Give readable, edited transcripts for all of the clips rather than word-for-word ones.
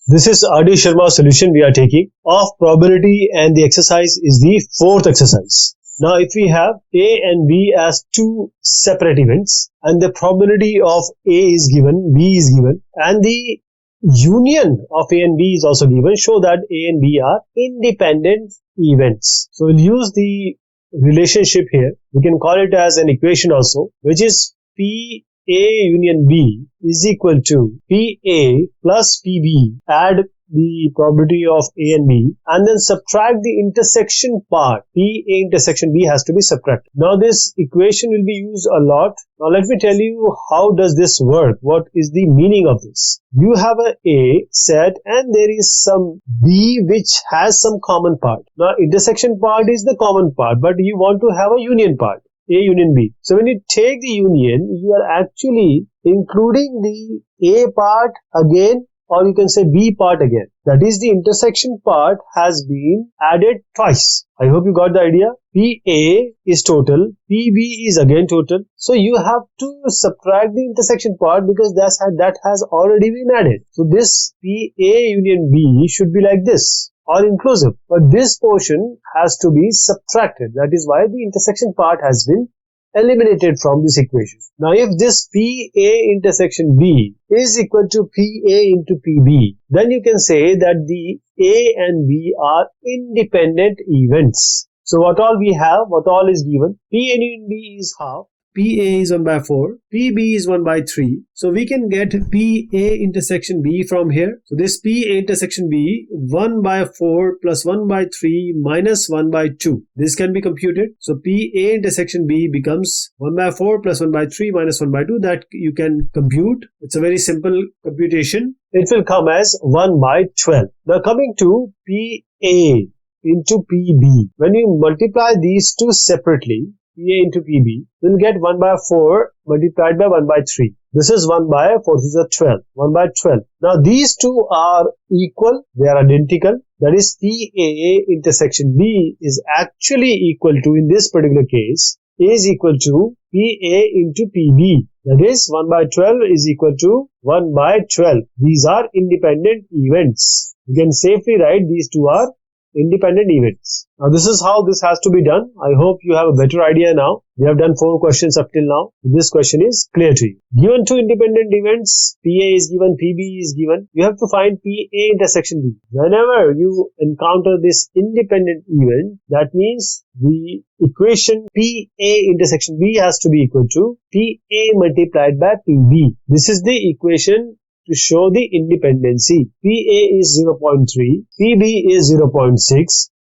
This is RD Sharma solution we are taking of probability, and the exercise is the fourth exercise. Now if we have A and B as two separate events and the probability of A is given, B is given, and the union of A and B is also given, show that A and B are independent events. So we'll use the relationship here. We can call it as an equation also, which is P A union B is equal to PA plus PB. Add the probability of A and B and then subtract the intersection part. PA intersection B has to be subtracted. Now this equation will be used a lot. Now let me tell you how does this work. What is the meaning of this? You have a A set and there is some B which has some common part. Now intersection part is the common part, but you want to have a union part. A union B. So when you take the union, you are actually including the A part again, or you can say B part again. That is, the intersection part has been added twice. I hope you got the idea. PA is total, PB is again total. So you have to subtract the intersection part because that has already been added. So this PA union B should be like this, or inclusive, but this portion has to be subtracted. That is why the intersection part has been eliminated from this equation. Now if this PA intersection B is equal to PA into PB, then you can say that the A and B are independent events. So what all we have, what all is given, PA union B is half, PA is 1 by 4, PB is 1 by 3. So we can get PA intersection B from here. So this PA intersection B, 1 by 4 plus 1 by 3 minus 1 by 2. This can be computed. So PA intersection B becomes 1 by 4 plus 1 by 3 minus 1 by 2. That you can compute. It's a very simple computation. It will come as 1 by 12. Now coming to PA into PB. When you multiply these two separately, PA into PB, we'll get 1 by 4 multiplied by 1 by 3. This is 1 by 4, this is a 12. 1 by 12. Now these two are equal, they are identical. That is, PA intersection B is actually equal to, in this particular case, A is equal to PA into PB. That is, 1 by 12 is equal to 1 by 12. These are independent events. You can safely write these two are independent events. Now this is how this has to be done. I hope you have a better idea now. We have done 4 questions up till now. This question is clear to you. Given two independent events, PA is given, PB is given. You have to find PA intersection B. Whenever you encounter this independent event, that means the equation PA intersection B has to be equal to PA multiplied by PB. This is the equation to show the independency. PA is 0.3, PB is 0.6,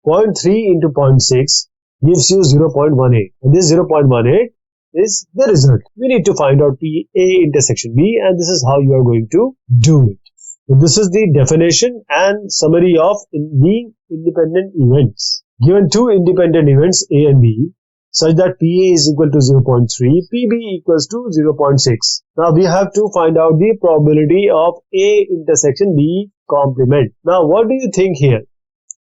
0.3 into 0.6 gives you 0.18. And this 0.18 is the result. We need to find out PA intersection B, and this is how you are going to do it. So this is the definition and summary of being independent events. Given two independent events A and B, such that PA is equal to 0.3, PB equals to 0.6. Now we have to find out the probability of A intersection B complement. Now what do you think here?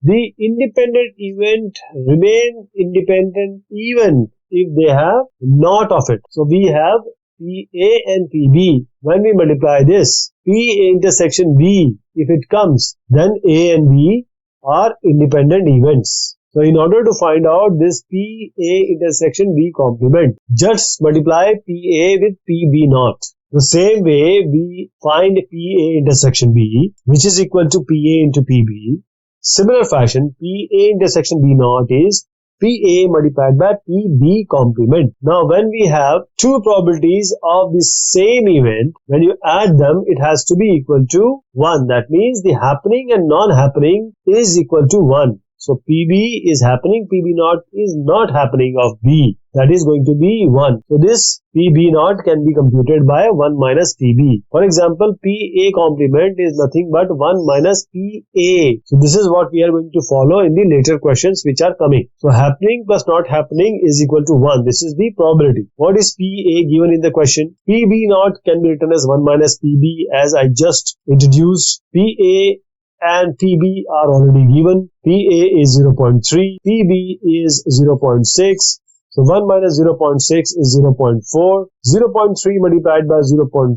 The independent event remain independent even if they have not of it. So we have PA and PB. When we multiply this, PA intersection B, if it comes, then A and B are independent events. So in order to find out this PA intersection B complement, just multiply PA with PB naught. The same way we find PA intersection B, which is equal to PA into PB. Similar fashion, PA intersection B naught is PA multiplied by PB complement. Now when we have two probabilities of the same event, when you add them, it has to be equal to 1. That means the happening and non-happening is equal to 1. So PB is happening, PB naught is not happening of B. That is going to be 1. So this PB naught can be computed by 1 minus PB. For example, PA complement is nothing but 1 minus PA. So this is what we are going to follow in the later questions which are coming. So happening plus not happening is equal to 1. This is the probability. What is PA given in the question? PB naught can be written as 1 minus PB, as I just introduced. PA and PB are already given. PA is 0.3, PB is 0.6. So 1 minus 0.6 is 0.4. 0.3 multiplied by 0.4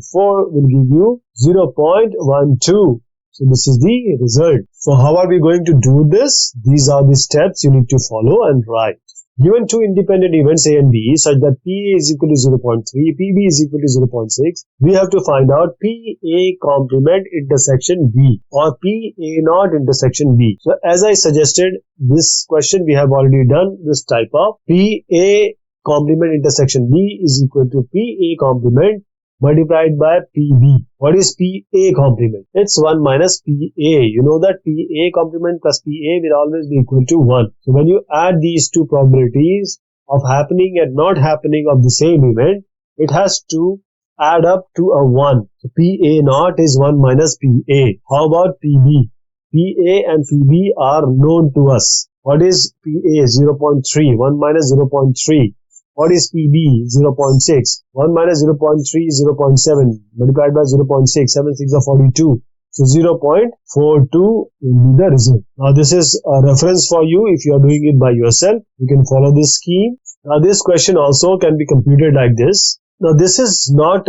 will give you 0.12. So this is the result. So how are we going to do this? These are the steps you need to follow and write. Given two independent events A and B such that PA is equal to 0.3, PB is equal to 0.6, we have to find out PA complement intersection B or PA naught intersection B. So as I suggested, this question we have already done this type of PA complement intersection B is equal to PA complement multiplied by PB. What is PA complement? It's 1 minus PA. You know that PA complement plus PA will always be equal to 1. So when you add these two probabilities of happening and not happening of the same event, it has to add up to a 1. So PA naught is 1 minus PA. How about PB? PA and PB are known to us. What is PA? 0.3. 1 minus 0.3. What is PB? 0.6. 1 minus 0.3 is 0.7 multiplied by 0.6. 7 6 are 42. So 0.42 will be the result. Now this is a reference for you. If you are doing it by yourself, you can follow this scheme. Now this question also can be computed like this. Now this is not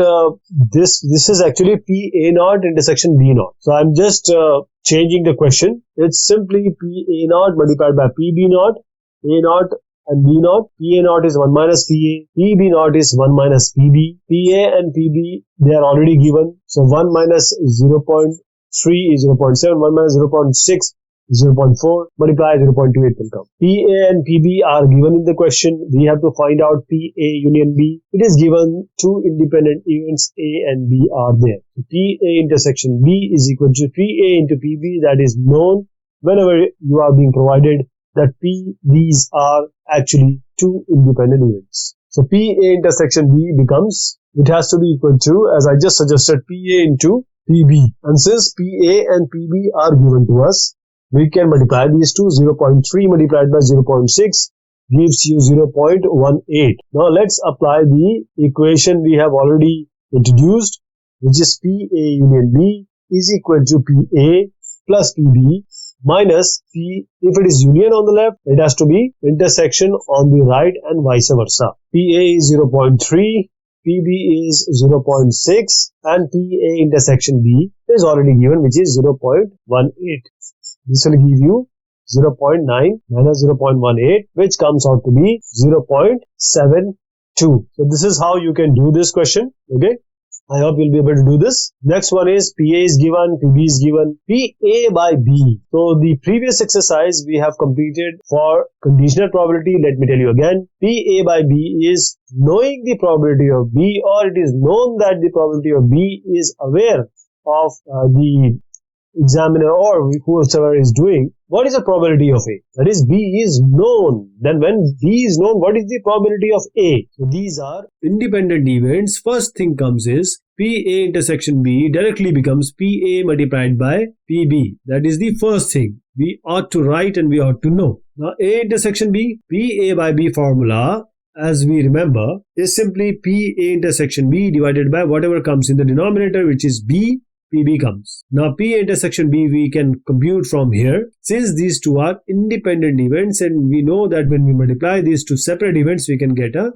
this is actually PA naught intersection B naught. So I'm just changing the question. It's simply PA naught multiplied by PB naught. A naught and B naught. PA naught is 1 minus PA. PB naught is 1 minus PB. PA and PB, they are already given. So 1 minus 0.3 is 0.7. 1 minus 0.6 is 0.4. Multiply 0.28 will come. PA and PB are given in the question. We have to find out PA union B. It is given two independent events A and B are there. So PA intersection B is equal to PA into PB. That is known whenever you are being provided that these are actually two independent events. So PA intersection B becomes, it has to be equal to, as I just suggested, PA into PB. And since PA and PB are given to us, we can multiply these two. 0.3 multiplied by 0.6 gives you 0.18. Now let's apply the equation we have already introduced, which is PA union B is equal to PA plus PB minus P. If it is union on the left, it has to be intersection on the right and vice versa. PA is 0.3, PB is 0.6 and PA intersection B is already given, which is 0.18. This will give you 0.9 minus 0.18, which comes out to be 0.72. So this is how you can do this question. Okay. I hope you'll be able to do this. Next one is PA is given, PB is given, PA by B. So the previous exercise we have completed for conditional probability. Let me tell you again. PA by B is knowing the probability of B, or it is known that the probability of B is aware of the examiner or whoever is doing. What is the probability of A? That is, B is known. Then when B is known, what is the probability of A? So these are independent events. First thing comes is PA intersection B directly becomes PA multiplied by PB. That is the first thing we ought to write and we ought to know. Now A intersection B, PA by B formula, as we remember, is simply PA intersection B divided by whatever comes in the denominator, which is B. PB comes. Now PA intersection B we can compute from here. Since these two are independent events and we know that when we multiply these two separate events, we can get a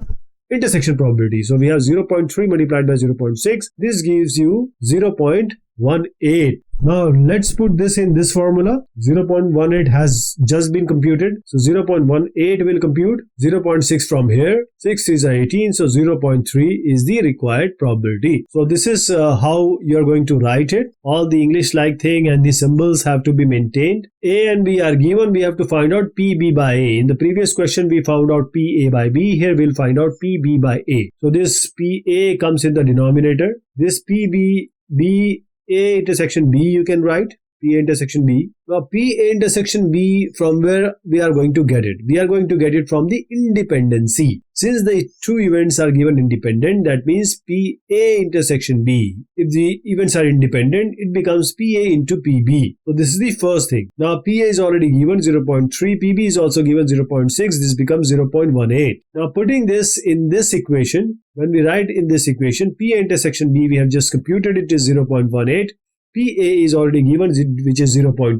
intersection probability. So we have 0.3 multiplied by 0.6. This gives you 0.18. Now let's put this in this formula. 0.18 has just been computed. So 0.18 will compute. 0.6 from here. 6 is 18. So 0.3 is the required probability. So this is how you're going to write it. All the English-like thing and the symbols have to be maintained. A and B are given. We have to find out PB by A. In the previous question, we found out PA by B. Here we'll find out PB by A. So this PA comes in the denominator. This PB, B, A intersection B you can write. PA intersection B. Now PA intersection B, from where we are going to get it? We are going to get it from the independency. Since the two events are given independent, that means PA intersection B. If the events are independent, it becomes PA into PB. So this is the first thing. Now PA is already given 0.3, PB is also given 0.6, this becomes 0.18. Now putting this in this equation, when we write in this equation, PA intersection B, we have just computed it is 0.18. PA is already given, which is 0.3.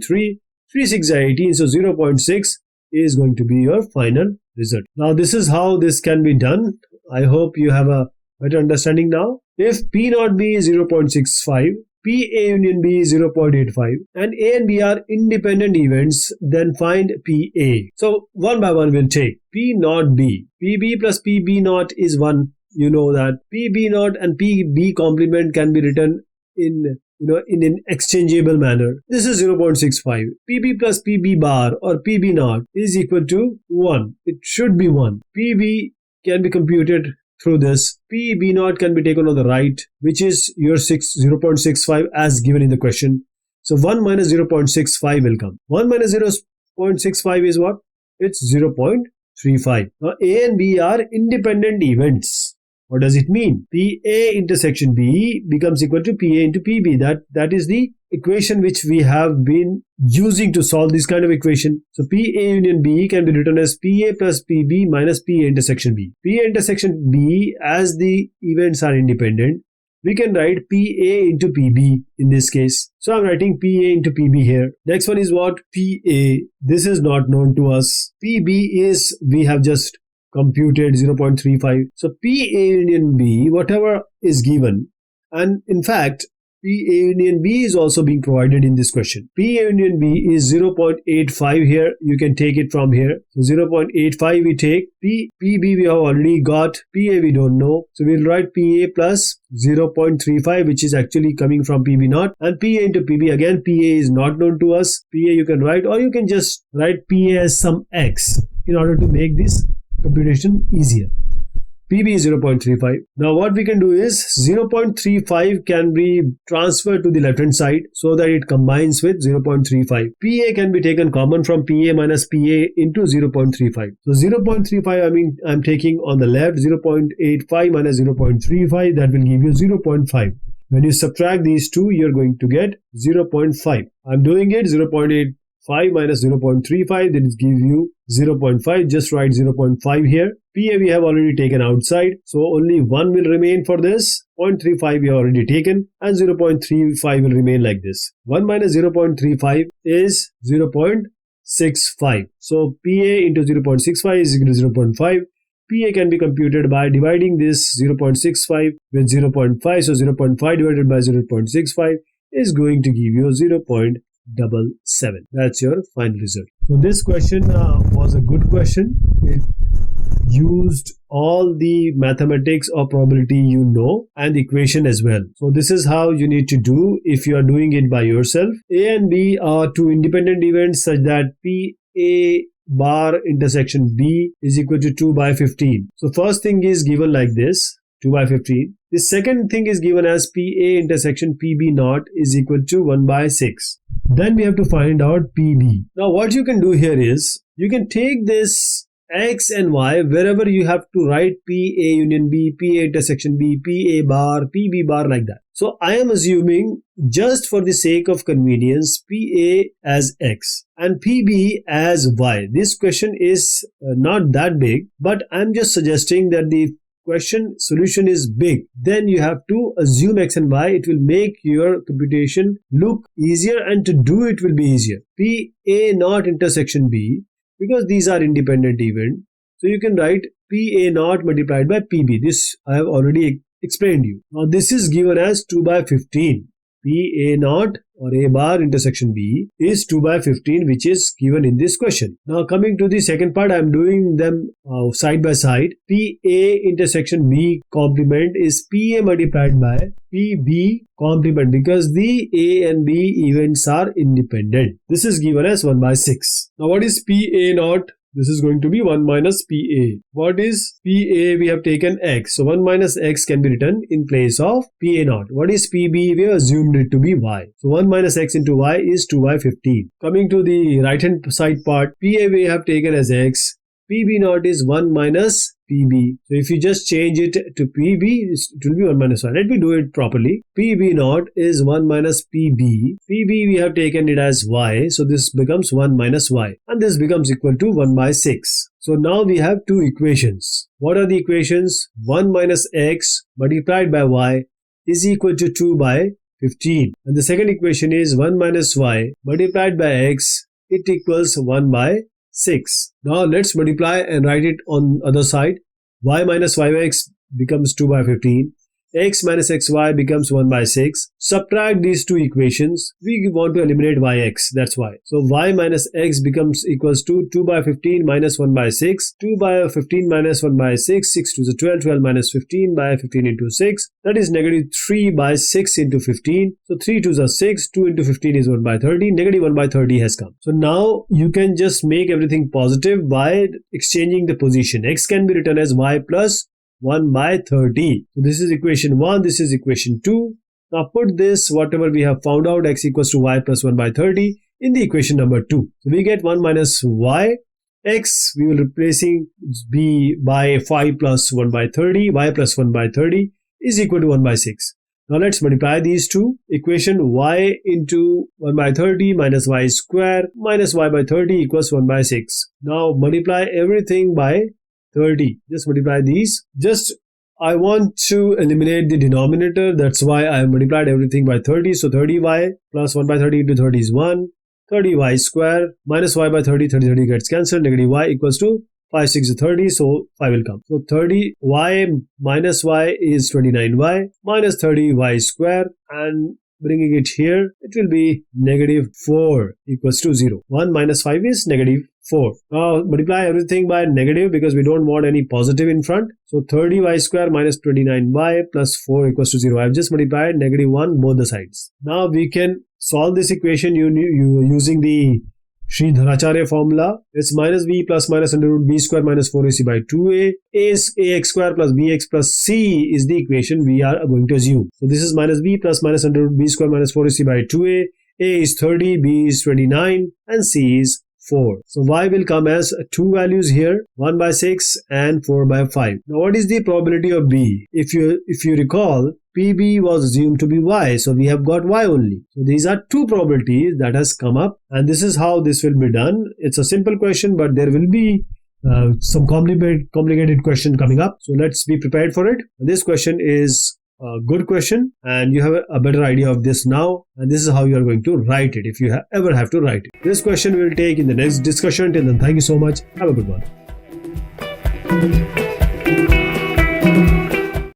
3 6 are 18, so 0.6 is going to be your final result. Now this is how this can be done. I hope you have a better understanding now. If P naught B is 0.65, PA union B is 0.85 and A and B are independent events, then find PA. So one by one we'll take P naught B. PB plus PB naught is 1. You know that PB naught and PB complement can be written in an exchangeable manner. This is 0.65. PB plus PB bar or PB naught is equal to 1. It should be 1. PB can be computed through this. PB naught can be taken on the right, which is your 0.65 as given in the question. So 1 minus 0.65 will come. 1 minus 0.65 is what? It's 0.35. Now A and B are independent events. What does it mean? PA intersection B becomes equal to PA into PB. That is the equation which we have been using to solve this kind of equation. So PA union B can be written as PA plus PB minus PA intersection B. PA intersection B, as the events are independent, we can write PA into PB in this case. So I'm writing PA into PB here. Next one is what? PA. This is not known to us. PB is, we have just computed 0.35. So PA union B, whatever is given, and in fact PA union B is also being provided in this question. PA union B is 0.85 here. You can take it from here. So 0.85 we take. PB we have already got. PA we don't know. So we'll write PA plus 0.35, which is actually coming from PB naught, and PA into PB. Again, PA is not known to us. PA you can write, or you can just write PA as some X in order to make this computation easier. PB is 0.35. Now what we can do is 0.35 can be transferred to the left hand side so that it combines with 0.35. PA can be taken common from PA minus PA into 0.35. So 0.35 I'm taking on the left. 0.85 minus 0.35, that will give you 0.5. When you subtract these two, you're going to get 0.5. I'm doing it 0.85 minus 0.35, that gives you 0.5. Just write 0.5 here. PA we have already taken outside, so only 1 will remain for this. 0.35 we have already taken, and 0.35 will remain like this. 1 minus 0.35 is 0.65. So PA into 0.65 is equal to 0.5. PA can be computed by dividing this 0.65 with 0.5. So 0.5 divided by 0.65 is going to give you 0.77. That's your final result. So this question was a good question. It used all the mathematics or probability and the equation as well. So this is how you need to do if you are doing it by yourself. A and B are two independent events such that PA bar intersection B is equal to 2 by 15. So first thing is given like this, 2 by 15. The second thing is given as PA intersection PB naught is equal to 1 by 6. Then we have to find out PB. Now what you can do here is, you can take this X and Y wherever you have to write PA union B, PA intersection B, PA bar, PB bar, like that. So I am assuming, just for the sake of convenience, PA as X and PB as Y. This question is not that big, but I'm just suggesting that the question solution is big. Then you have to assume X and Y. It will make your computation look easier, and to do it will be easier. PA naught intersection B, because these are independent events, so you can write PA naught multiplied by PB. This I have already explained you. Now this is given as 2 by 15. PA naught or A bar intersection B is 2 by 15, which is given in this question. Now coming to the second part, I am doing them side by side. PA intersection B complement is PA multiplied by PB complement, because the A and B events are independent. This is given as 1 by 6. Now what is PA naught? This is going to be 1 minus PA. What is PA? We have taken X. So 1 minus X can be written in place of PA naught. What is PB? We have assumed it to be Y. So 1 minus X into Y is 2 by 15. Coming to the right hand side part, PA we have taken as X. PB naught is 1 minus PB. So if you just change it to PB, it will be 1 minus Y. Let me do it properly. PB naught is 1 minus PB. PB we have taken it as Y. So this becomes 1 minus Y. And this becomes equal to 1 by 6. So now we have two equations. What are the equations? 1 minus X multiplied by Y is equal to 2 by 15. And the second equation is 1 minus Y multiplied by X. It equals 1 by 6. Now let's multiply and write it on other side. Y minus Y by X becomes 2 by 15. x minus xy becomes 1 by 6. Subtract these two equations. We want to eliminate yx, that's why. So y minus x becomes equals to 2 by 15 minus 1 by 6. 2 by 15 minus 1 by 6. 6 to the 12. 12 minus 15 by 15 into 6. That is negative 3 by 6 into 15. So 3 to the 6. 2 into 15 is 1 by 30. Negative 1 by 30 has come. So now you can just make everything positive by exchanging the position. X can be written as y plus 1 by 30. So this is equation 1, this is equation 2. Now put this, whatever we have found out, x equals to y plus 1 by 30 in the equation number 2. So we get 1 minus y. X we will replacing b by 5 plus 1 by 30. Y plus 1 by 30 is equal to 1 by 6. Now let's multiply these two. Equation y into 1 by 30 minus y square minus y by 30 equals 1 by 6. Now multiply everything by 30. Just multiply these. I want to eliminate the denominator. That's why I multiplied everything by 30. So 30y plus 1 by 30 into 30 is 1. 30y square minus y by 30. 30 gets cancelled. Negative y equals to 5 6 is 30. So 5 will come. So 30y minus y is 29y minus 30y square, and bringing it here, it will be negative 4 equals to 0. 1 minus 5 is negative 4. Now multiply everything by negative because we don't want any positive in front. So 30y square minus 29y plus 4 equals to 0. I have just multiplied negative 1 both the sides. Now we can solve this equation using the Sridharacharya formula. It's minus b plus minus under root b square minus 4ac by 2a. A is ax square plus bx plus c is the equation we are going to assume. So this is minus b plus minus under root b square minus 4ac by 2a. A is 30, b is 29, and c is 4. So y will come as two values here, 1 by 6 and 4 by 5. Now what is the probability of b? If you recall, PB was assumed to be y, so we have got y only. So these are two probabilities that has come up, and this is how this will be done. It's a simple question, but there will be some complicated question coming up. So let's be prepared for it. This question is a good question, and you have a better idea of this now, and this is how you are going to write it if you ever have to write it. This question we will take in the next discussion. Till then, thank you so much. Have a good one.